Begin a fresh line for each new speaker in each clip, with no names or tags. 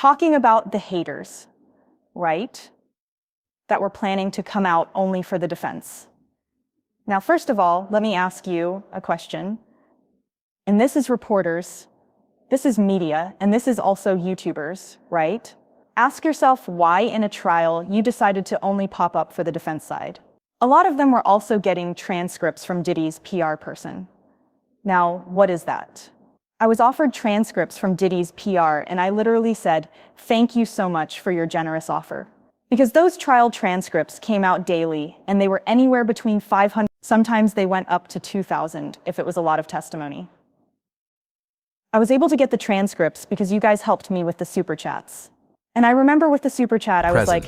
talking about the haters, right? That were planning to come out only for the defense. Now, first of all, let me ask you a question. And this is reporters, this is media, and this is also YouTubers, right? Ask yourself why in a trial you decided to only pop up for the defense side. A lot of them were also getting transcripts from Diddy's PR person. Now, what is that? I was offered transcripts from Diddy's PR, and I literally said, "Thank you so much for your generous offer." Because those trial transcripts came out daily, and they were anywhere between 500, sometimes they went up to 2,000 if it was a lot of testimony. I was able to get the transcripts because you guys helped me with the super chats. And I remember with the super chat, I was like,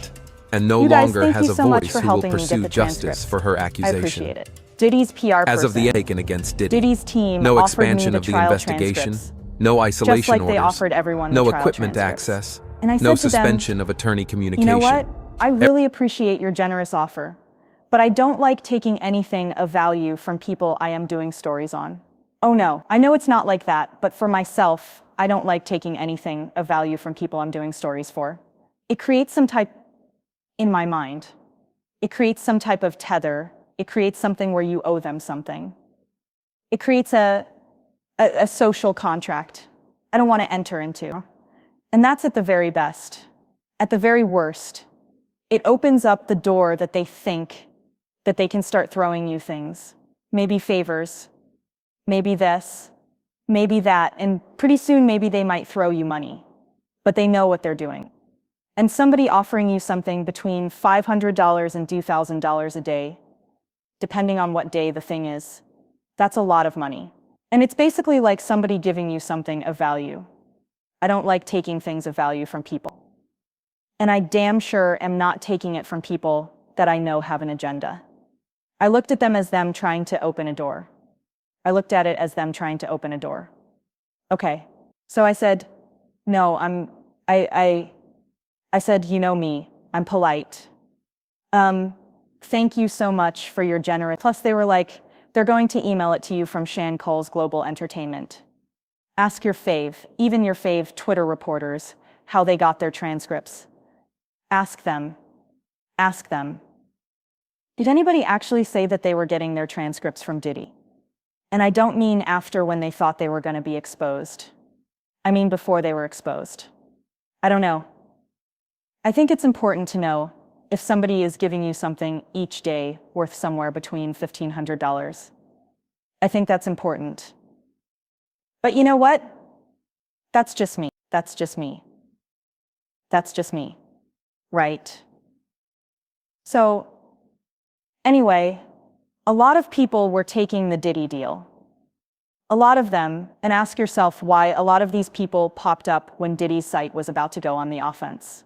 and no
"You guys,
longer
thank
has
you
a
so much
voice
for
who will
helping me get
pursue
the
justice
transcripts.
for her
I
accusation.
appreciate it." Diddy's PR person,
As of the taken against Diddy,
Diddy's team
no
offered
expansion
me
of
the
the
trial
investigation,
transcripts,
no isolation
just like they
orders,
offered everyone the
no
trial
equipment
transcripts.
access,
And I said
no
to them,
suspension of attorney
"You
communication.
know what? I really appreciate your generous offer, but I don't like taking anything of value from people I am doing stories on." Oh no, I know it's not like that, but for myself, I don't like taking anything of value from people I'm doing stories for. It creates some type, in my mind, it creates some type of tether. It creates something where you owe them something. It creates a social contract I don't want to enter into. And that's at the very best. At the very worst, it opens up the door that they think that they can start throwing you things. Maybe favors, maybe this, maybe that, and pretty soon maybe they might throw you money. But they know what they're doing. And somebody offering you something between $500 and $2,000 a day, depending on what day the thing is, that's a lot of money. And it's basically like somebody giving you something of value. I don't like taking things of value from people. And I damn sure am not taking it from people that I know have an agenda. I looked at them as them trying to open a door. I looked at it as them trying to open a door. Okay, so I said, no, I said, "You know me, I'm polite. Thank you so much for your generous." Plus they were like, "They're going to email it to you from Shan Cole's Global Entertainment. Ask your fave, even your fave Twitter reporters, how they got their transcripts. Ask them. Ask them." Did anybody actually say that they were getting their transcripts from Diddy? And I don't mean after when they thought they were going to be exposed. I mean before they were exposed. I don't know. I think it's important to know if somebody is giving you something each day worth somewhere between $1,500. I think that's important. But you know what? That's just me. That's just me. That's just me. Right? So, anyway, a lot of people were taking the Diddy deal. A lot of them, and ask yourself why a lot of these people popped up when Diddy's site was about to go on the offense.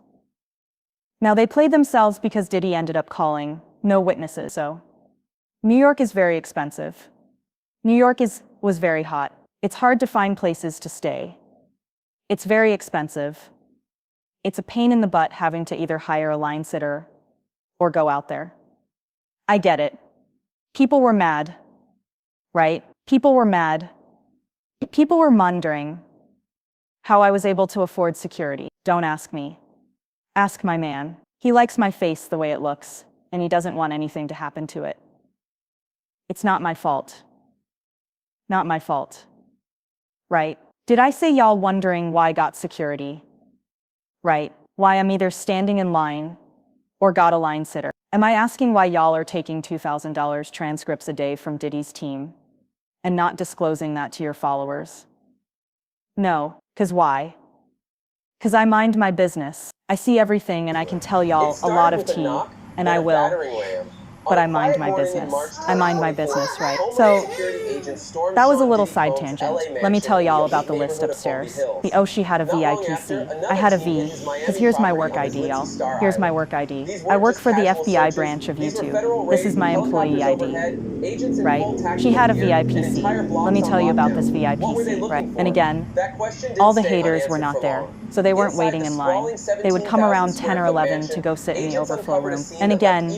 Now, they played themselves because Diddy ended up calling no witnesses. So, New York is very expensive. New York was very hot. It's hard to find places to stay. It's very expensive. It's a pain in the butt having to either hire a line sitter or go out there. I get it. People were mad, right? People were mad. People were wondering how I was able to afford security. Don't ask me. Ask my man. He likes my face the way it looks, and he doesn't want anything to happen to it. It's not my fault. Not my fault. Right? Did I say y'all wondering why I got security? Right? Why I'm either standing in line or got a line sitter? Am I asking why y'all are taking $2,000 transcripts a day from Diddy's team and not disclosing that to your followers? No, 'cause why? 'Cause I mind my business. I see everything and I can tell y'all a lot of tea, and I will. But I mind my business. I mind my business, right? So, that was a little side tangent. Let me tell y'all about the list upstairs. Oh, she had a VIPC. I had a V, because here's my work ID, y'all. Here's my work ID. I work for the FBI branch of YouTube. This is my employee ID, right? She had a VIPC. Let me tell you about this VIPC, right? And again, all the haters were not there. So they weren't waiting in line. They would come around 10 or 11 to go sit in the overflow room. And again,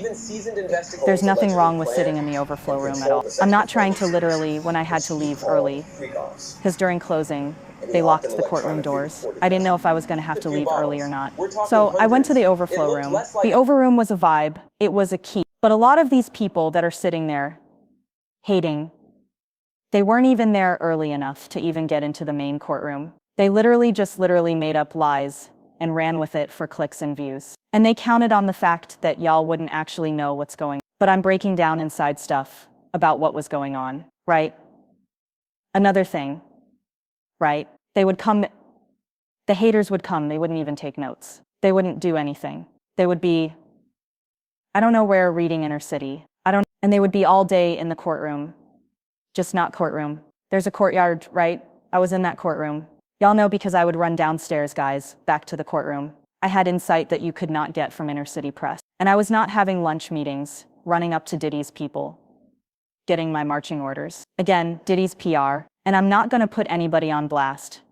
there's nothing wrong with sitting in the overflow room at all. I'm not trying to literally when I had to leave early, because during closing, they locked the courtroom doors. I didn't know if I was going to have to leave early or not. So I went to the overflow room. The over room was a vibe. It was a key. But a lot of these people that are sitting there hating, they weren't even there early enough to even get into the main courtroom. They literally made up lies and ran with it for clicks and views. And they counted on the fact that y'all wouldn't actually know what's going on. But I'm breaking down inside stuff about what was going on, right? Another thing, right? They would come, the haters would come, they wouldn't even take notes. They wouldn't do anything. They would be, I don't know where, reading Inner City. And they would be all day in the courtroom, just not courtroom. There's a courtyard, right? I was in that courtroom. Y'all know because I would run downstairs, guys, back to the courtroom. I had insight that you could not get from Inner City Press. And I was not having lunch meetings, running up to Diddy's people, getting my marching orders. Again, Diddy's PR. And I'm not going to put anybody on blast,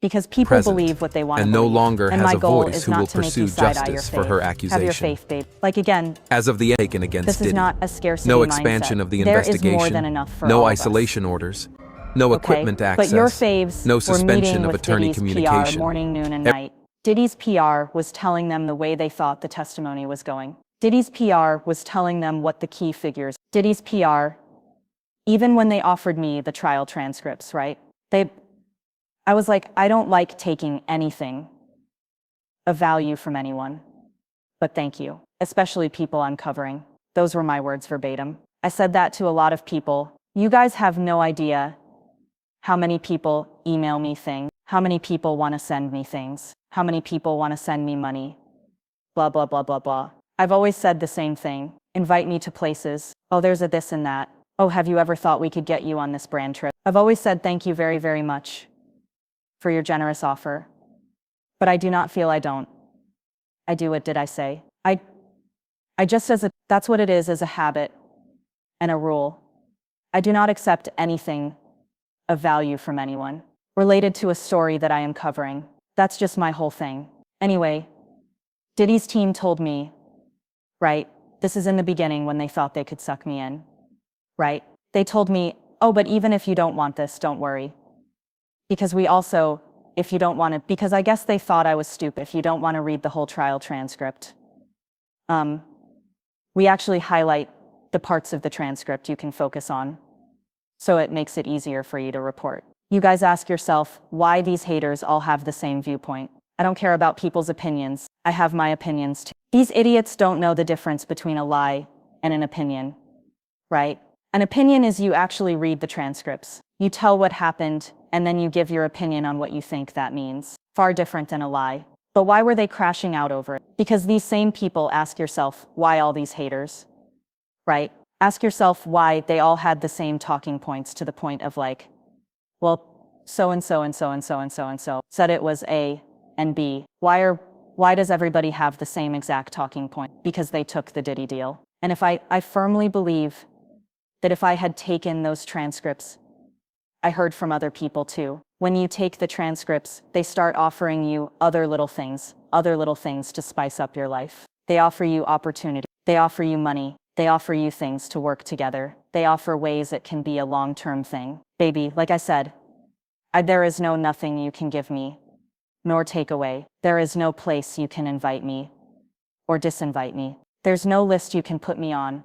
because people believe what they want to
and
believe.
no longer
and
has
my
a
goal
voice
is
who
not
will
to make
pursue
you side-eye your
justice for
faith.
her
Have
accusation.
your faith, babe. Like again,
As of the taken against
this
Diddy,
is not a scarcity
no
mindset.
expansion of the
There is
investigation,
more than enough for
no
all of us.
isolation orders, no equipment access,
But your faves
no
were
suspension
meeting
of
with
attorney
Diddy's
communication.
PR morning, noon, and night. Diddy's PR was telling them the way they thought the testimony was going. Diddy's PR was telling them what the key figures. Diddy's PR, even when they offered me the trial transcripts, right? I was like, I don't like taking anything of value from anyone, but thank you, especially people I'm covering. Those were my words verbatim. I said that to a lot of people. You guys have no idea how many people email me things, how many people want to send me things, how many people want to send me money, blah, blah, blah, blah, blah. I've always said the same thing. Invite me to places. Oh, there's a this and that. Oh, have you ever thought we could get you on this brand trip? I've always said thank you very, very much for your generous offer. But I do not feel I don't. I do. What did I say? I just that's what it is, as a habit and a rule. I do not accept anything of value from anyone related to a story that I am covering. That's just my whole thing. Anyway, Diddy's team told me, right? This is in the beginning when they thought they could suck me in, right? They told me, oh, but even if you don't want this, don't worry. Because we also, if you don't want to, because I guess they thought I was stupid, if you don't want to read the whole trial transcript, we actually highlight the parts of the transcript you can focus on, so it makes it easier for you to report. You guys ask yourself why these haters all have the same viewpoint. I don't care about people's opinions. I have my opinions too. These idiots don't know the difference between a lie and an opinion, right? An opinion is you actually read the transcripts. You tell what happened, and then you give your opinion on what you think that means. Far different than a lie. But why were they crashing out over it? Because these same people, ask yourself, why all these haters, right? Ask yourself why they all had the same talking points, to the point of like, well, so-and-so and so-and-so and so-and-so said it was A and B. Why does everybody have the same exact talking point? Because they took the Diddy deal. And if I firmly believe that if I had taken those transcripts, I heard from other people too. When you take the transcripts, they start offering you other little things to spice up your life. They offer you opportunity. They offer you money. They offer you things to work together. They offer ways it can be a long-term thing. Baby, like I said, there is no nothing you can give me, nor take away. There is no place you can invite me, or disinvite me. There's no list you can put me on,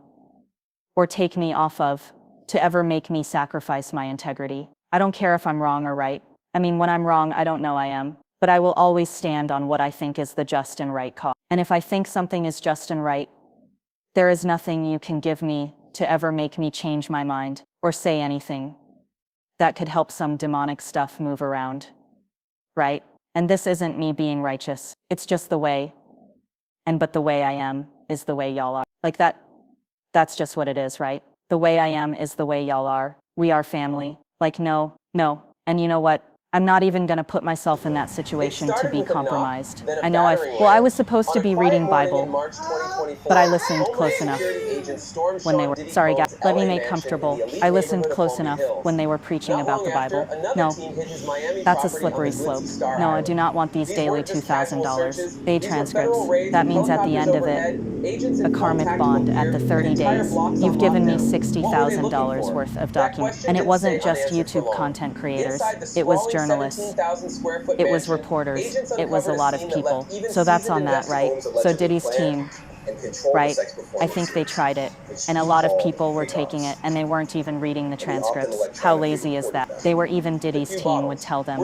or take me off of, to ever make me sacrifice my integrity. I don't care if I'm wrong or right. I mean, when I'm wrong, I don't know I am. But I will always stand on what I think is the just and right cause. And if I think something is just and right, there is nothing you can give me to ever make me change my mind, or say anything that could help some demonic stuff move around, right? And this isn't me being righteous. It's just the way. But the way I am is the way y'all are. Like that's just what it is, right? The way I am is the way y'all are. We are family. Like, no. And you know what? I'm not even going to put myself in that situation to be compromised. I know I was supposed to be reading Bible, but I listened close enough when they were, sorry guys, let me make comfortable. I listened close enough when they were preaching about the Bible. No, that's a slippery slope. No, I do not want these daily $2,000 paid transcripts. That means at the end of it, a karmic bond at the 30 days. You've given me $60,000 worth of documents. And it wasn't just YouTube content creators. It was journalists. It was reporters. It was a lot of people. So that's on that, right? So Diddy's team, right? I think they tried it. And a lot of people were taking it and they weren't even reading the transcripts. How lazy is that? They were even Diddy's team would tell them,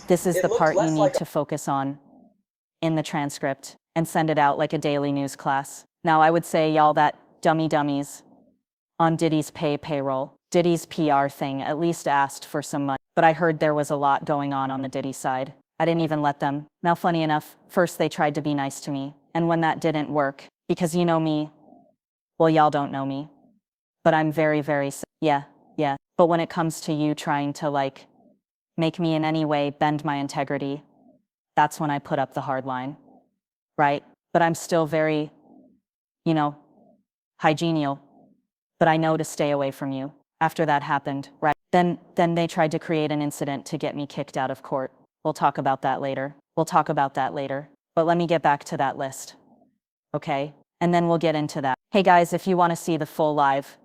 this is the part you need to focus on in the transcript and send it out like a daily news class. Now I would say y'all that dummies on Diddy's payroll. Diddy's PR thing at least asked for some money, but I heard there was a lot going on the Diddy side. I didn't even let them. Now funny enough, first they tried to be nice to me, and when that didn't work, because you know me, well y'all don't know me, but I'm very, yeah. But when it comes to you trying to like, make me in any way bend my integrity, that's when I put up the hard line, right? But I'm still very, hygienial, but I know to stay away from you. After that happened, right? Then they tried to create an incident to get me kicked out of court. We'll talk about that later. But let me get back to that list, okay? And then we'll get into that. Hey guys, if you want to see the full live,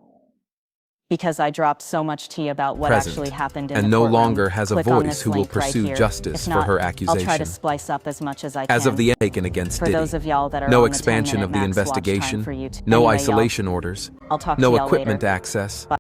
because I dropped so much tea about what actually happened in the
courtroom, and no
courtroom,
longer has a
click on
voice
this
who will
link right
pursue
here.
justice
If not,
for her accusation.
I'll try to splice up as much as I can.
As of the taken against
For
Diddy,
those of y'all that are
no
on the
expansion
10-minute
of the
max watch time
investigation,
for YouTube.
no
Anyway,
isolation orders,
I'll talk to
no
y'all
equipment
later.
access,